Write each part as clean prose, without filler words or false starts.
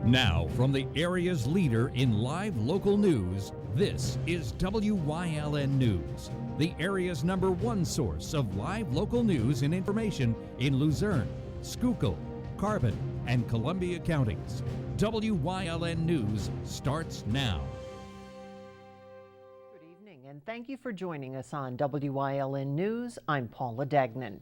Now, from the area's leader in live local news, this is WYLN News, the area's #1 source of live local news and information in Luzerne, Schuylkill, Carbon, and Columbia counties. WYLN News starts now. Good evening, and thank you for joining us on WYLN News. I'm Paula Dagnan.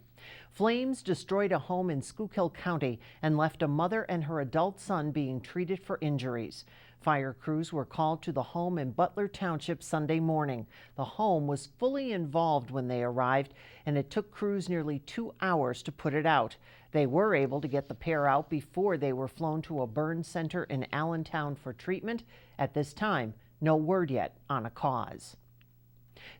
Flames destroyed a home in Schuylkill County and left a mother and her adult son being treated for injuries. Fire crews were called to the home in Butler Township Sunday morning. The home was fully involved when they arrived, and it took crews nearly 2 hours to put it out. They were able to get the pair out before they were flown to a burn center in Allentown for treatment. At this time, no word yet on a cause.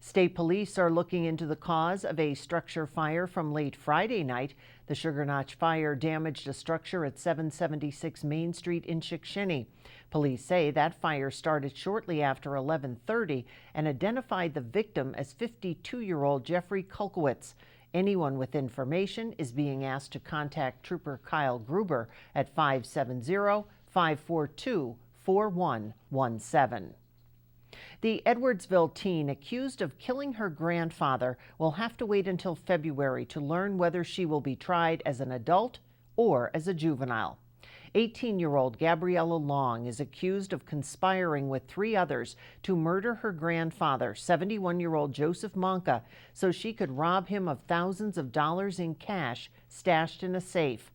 State police are looking into the cause of a structure fire from late Friday night. The Sugar Notch fire damaged a structure at 776 Main Street in Chickasha. Police say that fire started shortly after 11:30 and identified the victim as 52-year-old Jeffrey Kulkowitz. Anyone with information is being asked to contact Trooper Kyle Gruber at 570-542-4117. The Edwardsville teen accused of killing her grandfather will have to wait until February to learn whether she will be tried as an adult or as a juvenile. 18-year-old Gabriella Long is accused of conspiring with 3 others to murder her grandfather, 71-year-old Joseph Monka, so she could rob him of thousands of dollars in cash stashed in a safe.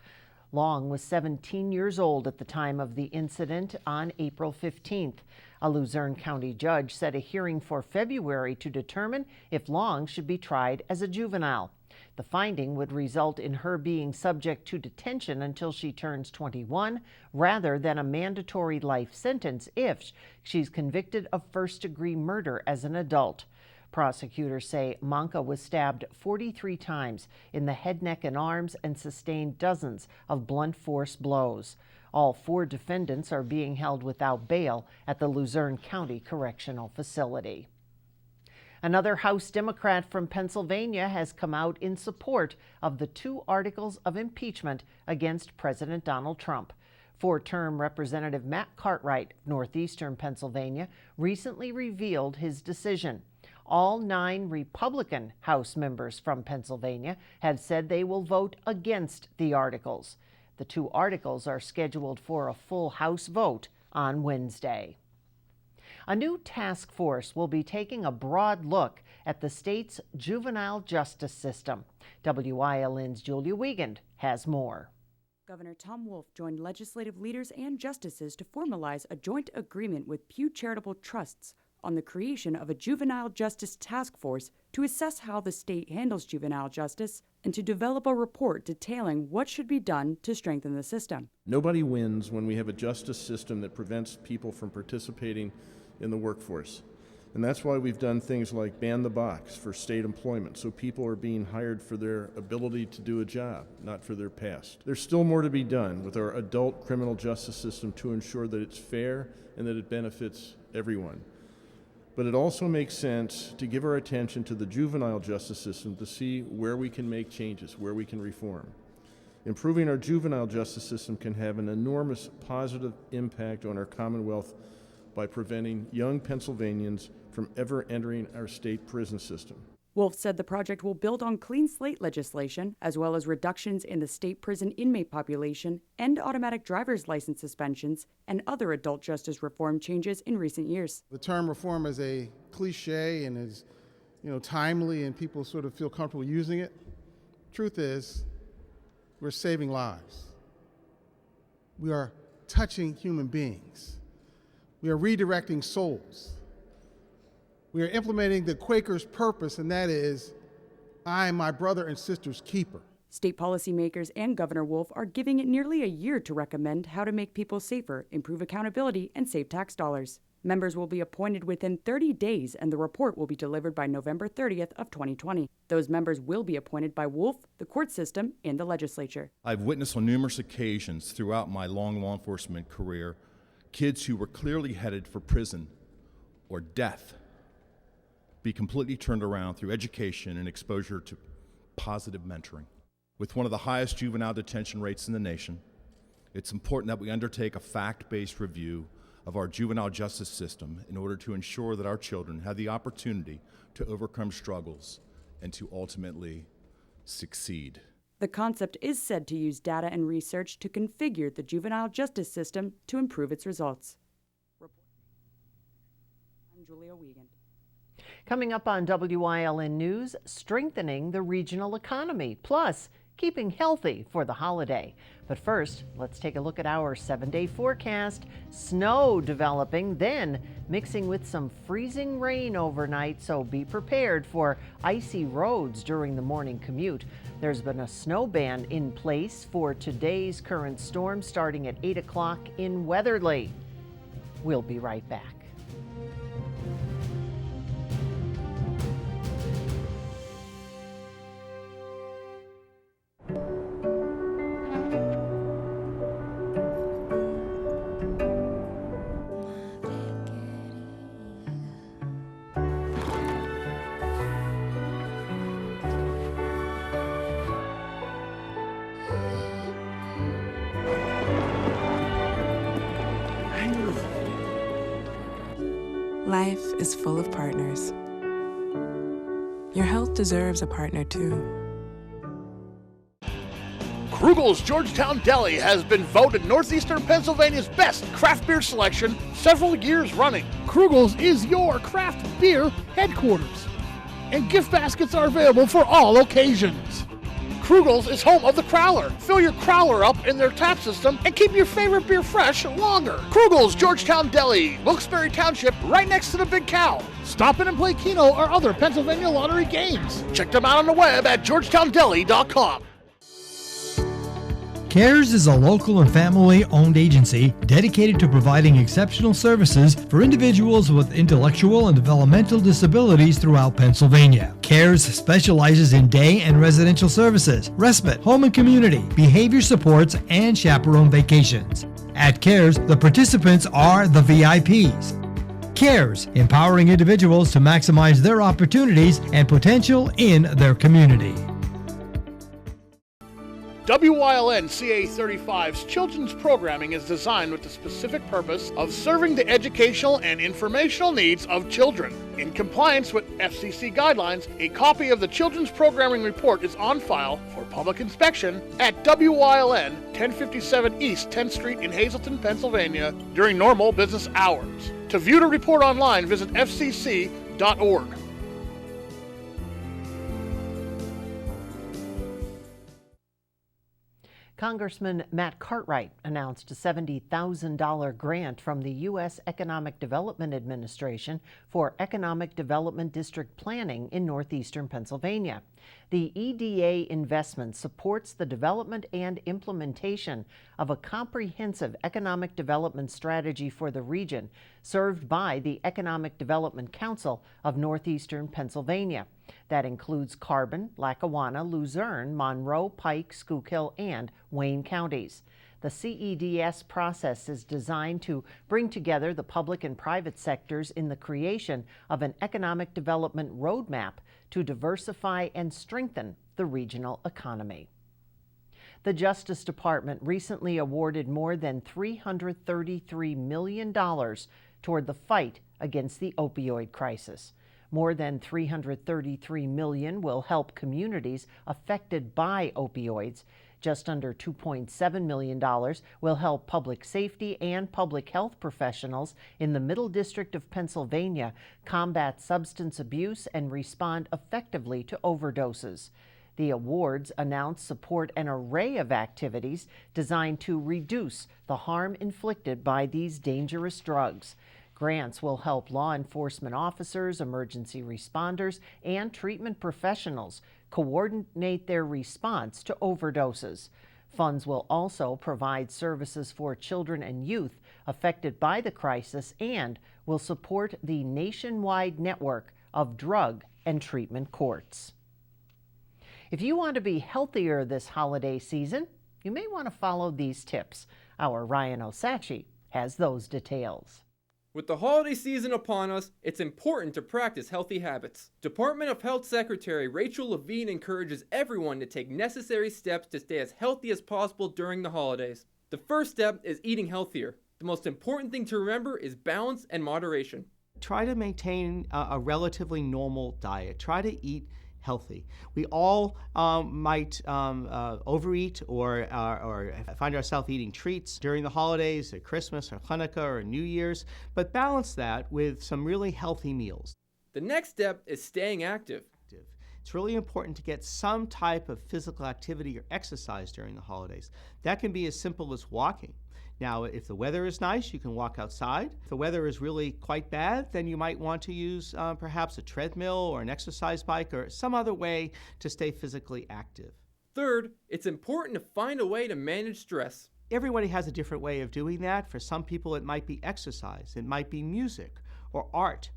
Long was 17 years old at the time of the incident on April 15th. A Luzerne County judge set a hearing for February to determine if Long should be tried as a juvenile. The finding would result in her being subject to detention until she turns 21, rather than a mandatory life sentence if she's convicted of first-degree murder as an adult. Prosecutors say Monka was stabbed 43 times in the head, neck, and arms and sustained dozens of blunt force blows. All 4 defendants are being held without bail at the Luzerne County Correctional Facility. Another House Democrat from Pennsylvania has come out in support of the 2 articles of impeachment against President Donald Trump. 4-term Representative Matt Cartwright of northeastern Pennsylvania recently revealed his decision. All 9 Republican House members from Pennsylvania have said they will vote against the articles. The 2 articles are scheduled for a full House vote on Wednesday. A new task force will be taking a broad look at the state's juvenile justice system. WYLN's Julia Wiegand has more. Governor Tom Wolf joined legislative leaders and justices to formalize a joint agreement with Pew Charitable Trusts on the creation of a juvenile justice task force to assess how the state handles juvenile justice and to develop a report detailing what should be done to strengthen the system. Nobody wins when we have a justice system that prevents people from participating in the workforce. And that's why we've done things like ban the box for state employment, so people are being hired for their ability to do a job, not for their past. There's still more to be done with our adult criminal justice system to ensure that it's fair and that it benefits everyone. But it also makes sense to give our attention to the juvenile justice system to see where we can make changes, where we can reform. Improving our juvenile justice system can have an enormous positive impact on our Commonwealth by preventing young Pennsylvanians from ever entering our state prison system. Wolf said the project will build on clean slate legislation, as well as reductions in the state prison inmate population and automatic driver's license suspensions and other adult justice reform changes in recent years. The term reform is a cliche and is, timely, and people sort of feel comfortable using it. Truth is, we're saving lives. We are touching human beings. We are redirecting souls. We are implementing the Quaker's purpose, and that is, I am my brother and sister's keeper. State policymakers and Governor Wolf are giving it nearly a year to recommend how to make people safer, improve accountability, and save tax dollars. Members will be appointed within 30 days, and the report will be delivered by November 30th of 2020. Those members will be appointed by Wolf, the court system, and the legislature. I've witnessed on numerous occasions throughout my long law enforcement career kids who were clearly headed for prison or death be completely turned around through education and exposure to positive mentoring. With one of the highest juvenile detention rates in the nation It's important that we undertake a fact-based review of our juvenile justice system in order to ensure that our children have the opportunity to overcome struggles and to ultimately succeed. The concept is said to use data and research to configure the juvenile justice system to improve its results. I'm Julia Wiegand. Coming up on WYLN News, strengthening the regional economy, plus keeping healthy for the holiday. But first, let's take a look at our 7-day forecast. Snow developing, then mixing with some freezing rain overnight, so be prepared for icy roads during the morning commute. There's been a snow ban in place for today's current storm starting at 8 o'clock in Weatherly. We'll be right back. Life is full of partners. Your health deserves a partner too. Krugel's Georgetown Deli has been voted Northeastern Pennsylvania's best craft beer selection several years running. Krugel's is your craft beer headquarters, and gift baskets are available for all occasions. Krugel's is home of the Crowler. Fill your Crowler up in their tap system and keep your favorite beer fresh longer. Krugel's Georgetown Deli, Wilkes-Barre Township, right next to the Big Cow. Stop in and play Keno or other Pennsylvania lottery games. Check them out on the web at georgetowndeli.com. CARES is a local and family-owned agency dedicated to providing exceptional services for individuals with intellectual and developmental disabilities throughout Pennsylvania. CARES specializes in day and residential services, respite, home and community, behavior supports, and chaperone vacations. At CARES, the participants are the VIPs. CARES, empowering individuals to maximize their opportunities and potential in their community. WYLN CA35's children's programming is designed with the specific purpose of serving the educational and informational needs of children. In compliance with FCC guidelines, a copy of the Children's Programming Report is on file for public inspection at WYLN 1057 East 10th Street in Hazleton, Pennsylvania during normal business hours. To view the report online, visit fcc.org. Congressman Matt Cartwright announced a $70,000 grant from the U.S. Economic Development Administration for economic development district planning in northeastern Pennsylvania. The EDA investment supports the development and implementation of a comprehensive economic development strategy for the region, served by the Economic Development Council of Northeastern Pennsylvania. That includes Carbon, Lackawanna, Luzerne, Monroe, Pike, Schuylkill, and Wayne counties. The CEDS process is designed to bring together the public and private sectors in the creation of an economic development roadmap to diversify and strengthen the regional economy. The Justice Department recently awarded more than $333 million toward the fight against the opioid crisis. More than $333 million will help communities affected by opioids. Just under $2.7 million will help public safety and public health professionals in the Middle District of Pennsylvania combat substance abuse and respond effectively to overdoses. The awards announce support an array of activities designed to reduce the harm inflicted by these dangerous drugs. Grants will help law enforcement officers, emergency responders, and treatment professionals coordinate their response to overdoses. Funds will also provide services for children and youth affected by the crisis and will support the nationwide network of drug and treatment courts. If you want to be healthier this holiday season, you may want to follow these tips. Our Ryan Osachi has those details. With the holiday season upon us, it's important to practice healthy habits. Department of Health Secretary Rachel Levine encourages everyone to take necessary steps to stay as healthy as possible during the holidays. The first step is eating healthier. The most important thing to remember is balance and moderation. Try to maintain a relatively normal diet. Try to eat healthy. We all might overeat or find ourselves eating treats during the holidays, at Christmas or Hanukkah or New Year's, but balance that with some really healthy meals. The next step is staying active. It's really important to get some type of physical activity or exercise during the holidays. That can be as simple as walking. Now, if the weather is nice, you can walk outside. If the weather is really quite bad, then you might want to use perhaps a treadmill or an exercise bike or some other way to stay physically active. Third, it's important to find a way to manage stress. Everybody has a different way of doing that. For some people, it might be exercise, it might be music or art,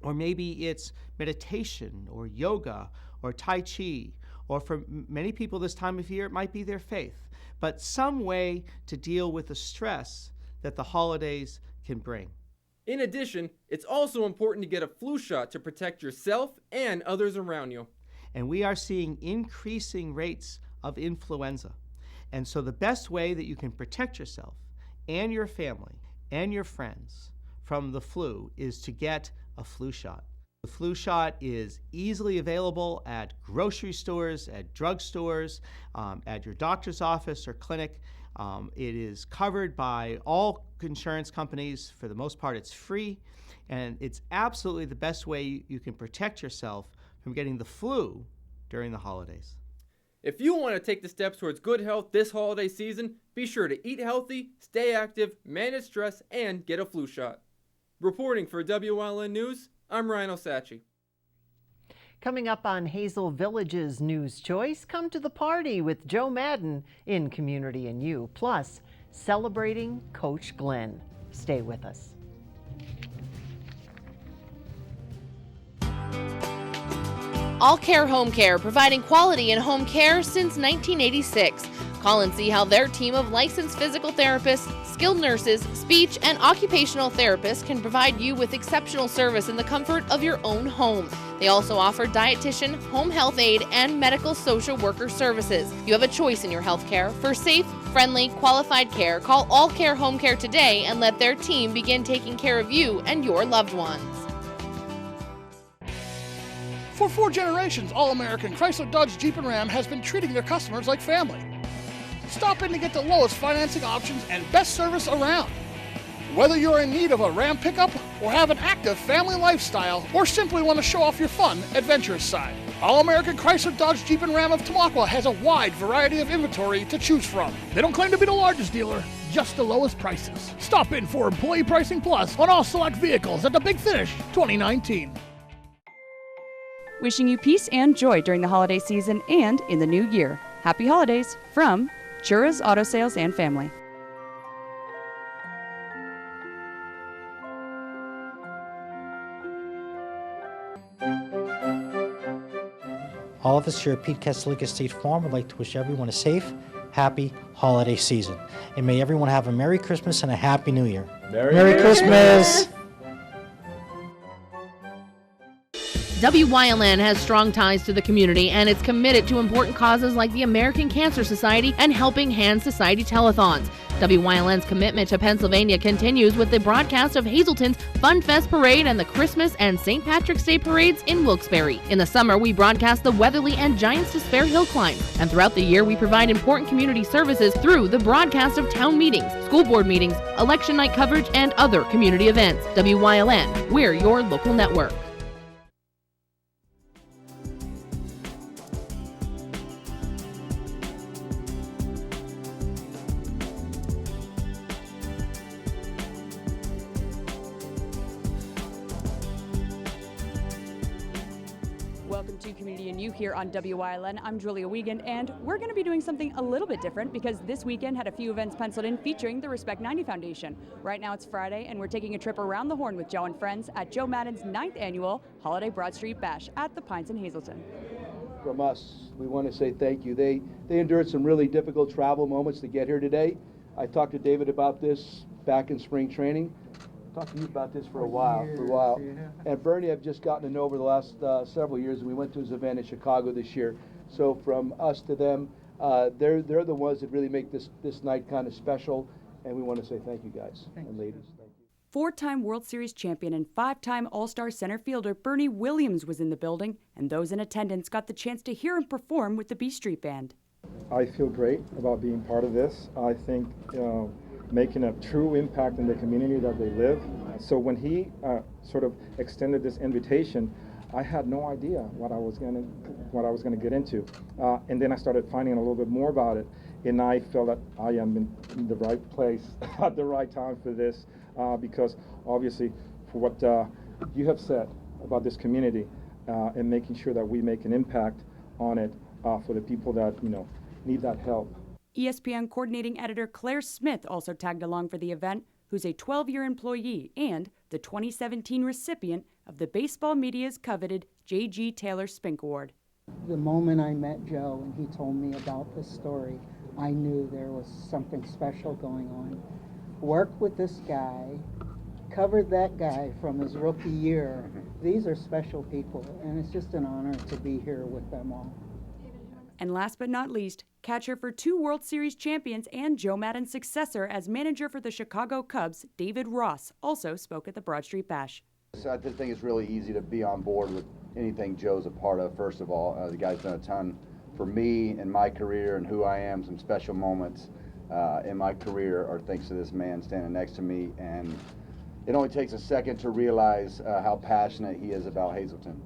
or maybe it's meditation or yoga or Tai Chi, or for many people this time of year, it might be their faith. But some way to deal with the stress that the holidays can bring. In addition, it's also important to get a flu shot to protect yourself and others around you. And we are seeing increasing rates of influenza. And so the best way that you can protect yourself and your family and your friends from the flu is to get a flu shot. The flu shot is easily available at grocery stores, at drugstores, at your doctor's office or clinic. It is covered by all insurance companies. For the most part, it's free, and it's absolutely the best way you can protect yourself from getting the flu during the holidays. If you want to take the steps towards good health this holiday season, be sure to eat healthy, stay active, manage stress, and get a flu shot. Reporting for WYLN News, I'm Ryan Osacci. Coming up on Hazel Village's News Choice, come to the party with Joe Madden in Community and You, plus celebrating Coach Glenn. Stay with us. All Care Home Care, providing quality in home care since 1986. Call and see how their team of licensed physical therapists, skilled nurses, speech, and occupational therapists can provide you with exceptional service in the comfort of your own home. They also offer dietitian, home health aide, and medical social worker services. You have a choice in your health care. For safe, friendly, qualified care, call All Care Home Care today and let their team begin taking care of you and your loved ones. For 4 generations, All-American Chrysler Dodge Jeep and Ram has been treating their customers like family. Stop in to get the lowest financing options and best service around. Whether you're in need of a Ram pickup or have an active family lifestyle or simply want to show off your fun, adventurous side, All-American Chrysler Dodge Jeep and Ram of Tamaqua has a wide variety of inventory to choose from. They don't claim to be the largest dealer, just the lowest prices. Stop in for Employee Pricing Plus on all select vehicles at the Big Finish 2019. Wishing you peace and joy during the holiday season and in the new year. Happy holidays from Chura's Auto Sales and Family. All of us here at Pete Katzalika State Farm would like to wish everyone a safe, happy holiday season. And may everyone have a Merry Christmas and a Happy New Year. Merry Christmas! WYLN has strong ties to the community and is committed to important causes like the American Cancer Society and Helping Hands Society telethons. WYLN's commitment to Pennsylvania continues with the broadcast of Hazelton's Fun Fest Parade and the Christmas and St. Patrick's Day parades in Wilkes-Barre. In the summer, we broadcast the Weatherly and Giants to Spare Hill climb. And throughout the year, we provide important community services through the broadcast of town meetings, school board meetings, election night coverage, and other community events. WYLN, we're your local network. Welcome to Community and You here on WYLN. I'm Julia Wiegand, and we're going to be doing something a little bit different because this weekend had a few events penciled in featuring the Respect 90 Foundation. Right now it's Friday, and we're taking a trip around the Horn with Joe and friends at Joe Madden's 9th annual Holiday Broad Street Bash at the Pines in Hazelton. From us, we want to say thank you. They endured some really difficult travel moments to get here today. I talked to David about this back in spring training. Talked to you about this for a while. And Bernie, I've just gotten to know over the last several years, and we went to his event in Chicago this year. So from us to them, They're the ones that really make this night kind of special, and we want to say thank you, guys and ladies. Thank you. Four-time World Series champion and five-time All-Star center fielder Bernie Williams was in the building, and those in attendance got the chance to hear him perform with the B Street Band. I feel great about being part of this. I think making a true impact in the community that they live. So when he sort of extended this invitation, I had no idea what I was going to get into, and then I started finding a little bit more about it, and I felt that I am in the right place at the right time for this, because obviously, for what you have said about this community, and making sure that we make an impact on it for the people that need that help. ESPN coordinating editor Claire Smith also tagged along for the event, who's a 12-year employee and the 2017 recipient of the baseball media's coveted J.G. Taylor Spink Award. The moment I met Joe and he told me about this story, I knew there was something special going on. Worked with this guy, covered that guy from his rookie year. These are special people, and it's just an honor to be here with them all. And last but not least, catcher for 2 World Series champions and Joe Maddon's successor as manager for the Chicago Cubs, David Ross, also spoke at the Broad Street Bash. So I just think it's really easy to be on board with anything Joe's a part of, first of all. The guy's done a ton for me and my career and who I am. Some special moments in my career are thanks to this man standing next to me. And it only takes a second to realize how passionate he is about Hazleton.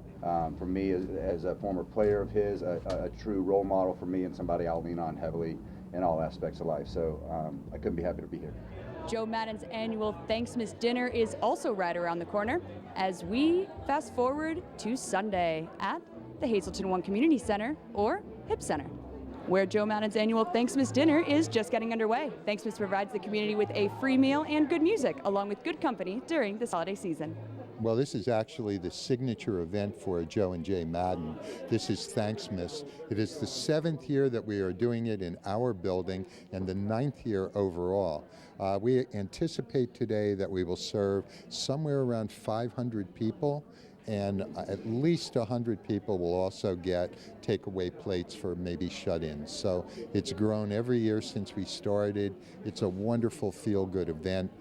For me, as a former player of his, a true role model for me and somebody I'll lean on heavily in all aspects of life. So I couldn't be happier to be here. Joe Maddon's annual Thanksmas dinner is also right around the corner as we fast forward to Sunday at the Hazleton One Community Center, or HIP Center, where Joe Maddon's annual Thanksmas dinner is just getting underway. Thanksmas provides the community with a free meal and good music, along with good company during this holiday season. Well, this is actually the signature event for Joe and Jay Madden. This is Thanksmas. It is the 7th year that we are doing it in our building and the 9th year overall. We anticipate today that we will serve somewhere around 500 people, and at least 100 people will also get takeaway plates for maybe shut-ins. So it's grown every year since we started. It's a wonderful feel-good event.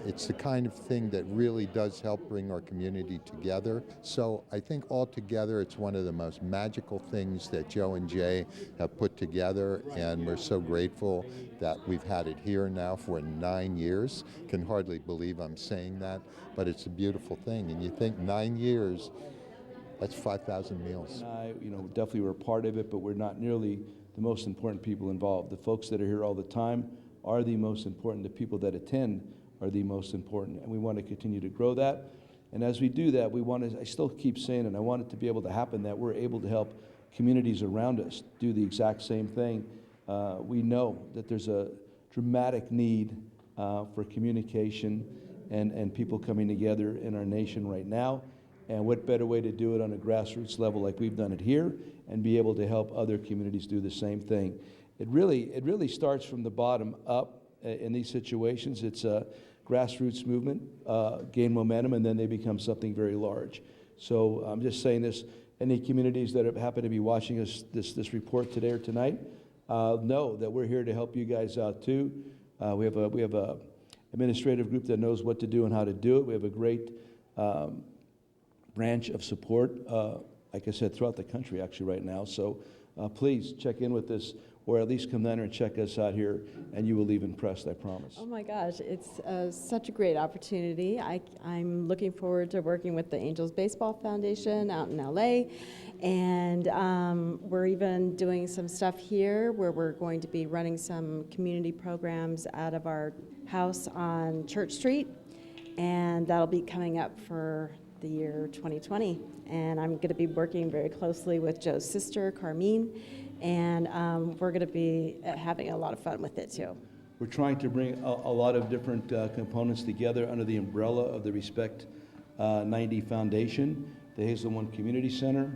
It's the kind of thing that really does help bring our community together. So I think altogether it's one of the most magical things that Joe and Jay have put together, and we're so grateful that we've had it here now for 9 years. Can hardly believe I'm saying that, but it's a beautiful thing. And you think 9 years, that's 5,000 meals. Definitely we're a part of it, but we're not nearly the most important people involved. The folks that are here all the time are the most important. The people that attend are the most important, and we want to continue to grow that. And as we do that, I still keep saying, and I want it to be able to happen, that we're able to help communities around us do the exact same thing. We know that there's a dramatic need for communication and people coming together in our nation right now. And what better way to do it on a grassroots level like we've done it here, and be able to help other communities do the same thing. It really starts from the bottom up in these situations. It's a grassroots movement, gain momentum, and then they become something very large. So I'm just saying this, any communities that happen to be watching us this report today or tonight, know that we're here to help you guys out too. We have a administrative group that knows what to do and how to do it. We have a great branch of support, like I said, throughout the country actually right now. So please check in with us, or at least come down and check us out here, and you will leave impressed, I promise. Oh my gosh, it's such a great opportunity. I'm looking forward to working with the Angels Baseball Foundation out in LA, and we're even doing some stuff here where we're going to be running some community programs out of our house on Church Street, and that'll be coming up for the year 2020. And I'm going to be working very closely with Joe's sister, Carmine, and we're going to be having a lot of fun with it too. We're trying to bring a lot of different components together under the umbrella of the Respect 90 Foundation, the Hazelton One Community Center,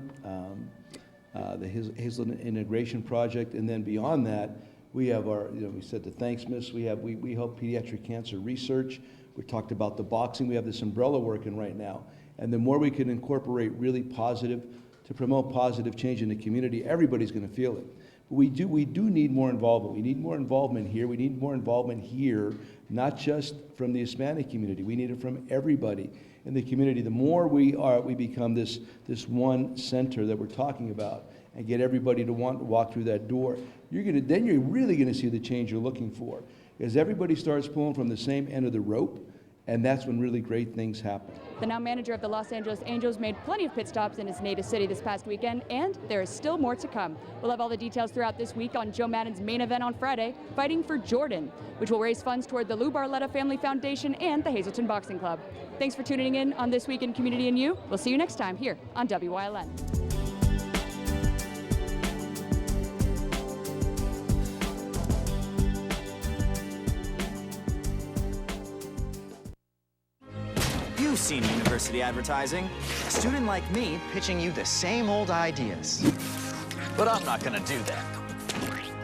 the Hazelton Integration Project, and then beyond that, we have our, we said the Thanksmas, we help pediatric cancer research. We talked about the boxing. We have this umbrella working right now. And the more we can incorporate really positive, to promote positive change in the community, everybody's going to feel it. We do need more involvement. We need more involvement here. We need more involvement here, not just from the Hispanic community. We need it from everybody in the community. The more we become this one center that we're talking about, and get everybody to want to walk through that door, then you're really gonna see the change you're looking for. As everybody starts pulling from the same end of the rope, and that's when really great things happen. The now manager of the Los Angeles Angels made plenty of pit stops in his native city this past weekend, and there is still more to come. We'll have all the details throughout this week on Joe Maddon's main event on Friday, Fighting for Jordan, which will raise funds toward the Lou Barletta Family Foundation and the Hazleton Boxing Club. Thanks for tuning in on This Week in Community and You. We'll see you next time here on WYLN. You've seen university advertising. A student like me pitching you the same old ideas. But I'm not gonna do that.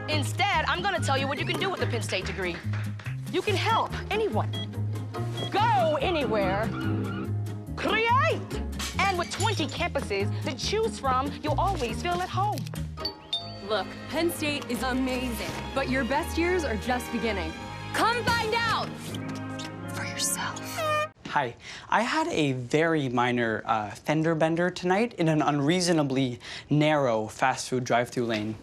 Instead, I'm gonna tell you what you can do with a Penn State degree. You can help anyone. Go anywhere. Create! And with 20 campuses to choose from, you'll always feel at home. Look, Penn State is amazing, but your best years are just beginning. Come find out for yourself. Hi, I had a very minor fender bender tonight in an unreasonably narrow fast food drive-thru lane.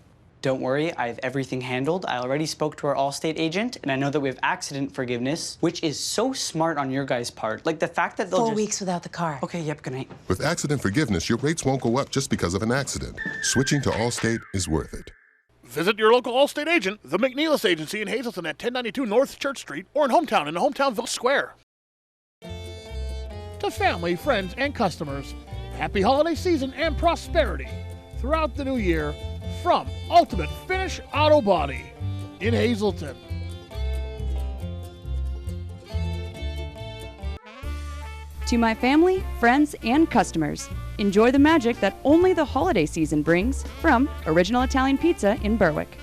Don't worry, I have everything handled. I already spoke to our Allstate agent, and I know that we have accident forgiveness, which is so smart on your guys' part. Like the fact that they'll 4 weeks without the car. Okay, yep, good night. With accident forgiveness, your rates won't go up just because of an accident. Switching to Allstate is worth it. Visit your local Allstate agent, the McNeilis Agency in Hazleton at 1092 North Church Street, or in Hometown in the Hometown Village Square. To family, friends, and customers, happy holiday season and prosperity throughout the new year from Ultimate Finish Auto Body in Hazleton. To my family, friends, and customers, enjoy the magic that only the holiday season brings from Original Italian Pizza in Berwick.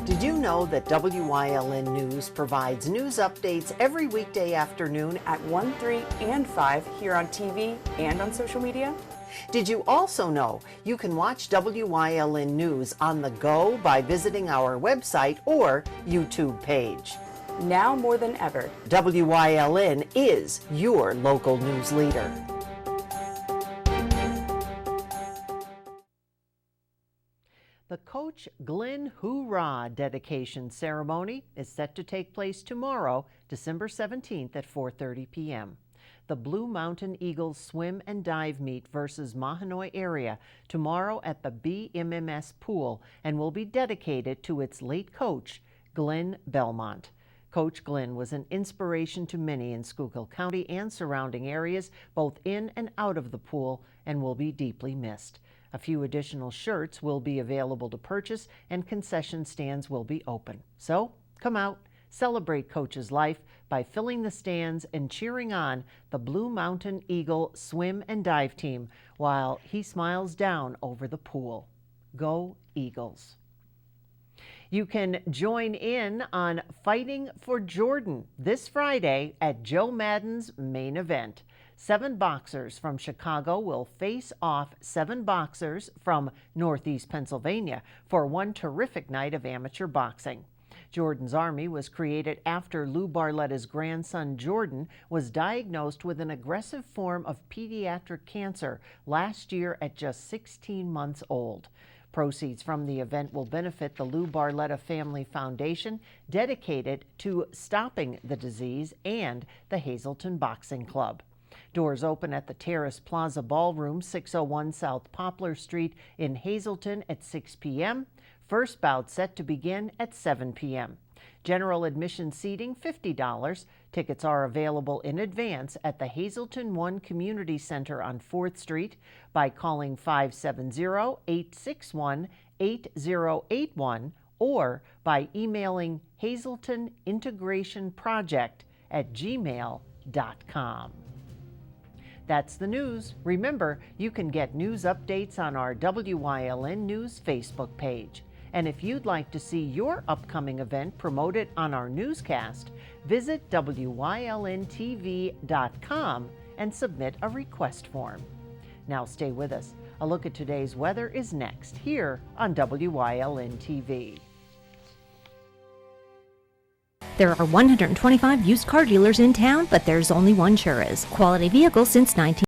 Did you know that WYLN News provides news updates every weekday afternoon At 1, 3, and 5 here on TV and on social media? Did you also know you can watch WYLN News on the go by visiting our website or YouTube page? Now more than ever, WYLN is your local news leader. The Coach Glenn Hoorah dedication ceremony is set to take place tomorrow, December 17th at 4:30 p.m. The Blue Mountain Eagles swim and dive meet versus Mahanoy area tomorrow at the BMMS pool and will be dedicated to its late coach, Glenn Belmont. Coach Glenn was an inspiration to many in Schuylkill County and surrounding areas, both in and out of the pool, and will be deeply missed. A few additional shirts will be available to purchase and concession stands will be open. So, come out, celebrate Coach's life by filling the stands and cheering on the Blue Mountain Eagle swim and dive team while he smiles down over the pool. Go Eagles! You can join in on Fighting for Jordan this Friday at Joe Maddon's main event. 7 boxers from Chicago will face off 7 boxers from Northeast Pennsylvania for one terrific night of amateur boxing. Jordan's Army was created after Lou Barletta's grandson Jordan was diagnosed with an aggressive form of pediatric cancer last year at just 16 months old. Proceeds from the event will benefit the Lou Barletta Family Foundation, dedicated to stopping the disease, and the Hazleton Boxing Club. Doors open at the Terrace Plaza Ballroom, 601 South Poplar Street in Hazleton at 6 p.m. First bout set to begin at 7 p.m. General admission seating, $50. Tickets are available in advance at the Hazleton One Community Center on 4th Street by calling 570-861-8081 or by emailing hazletonintegrationproject@gmail.com. That's the news. Remember, you can get news updates on our WYLN News Facebook page. And if you'd like to see your upcoming event promoted on our newscast, visit WYLNTV.com and submit a request form. Now stay with us. A look at today's weather is next here on WYLN TV. There are 125 used car dealers in town, but there's only one Churras. Quality vehicles since 19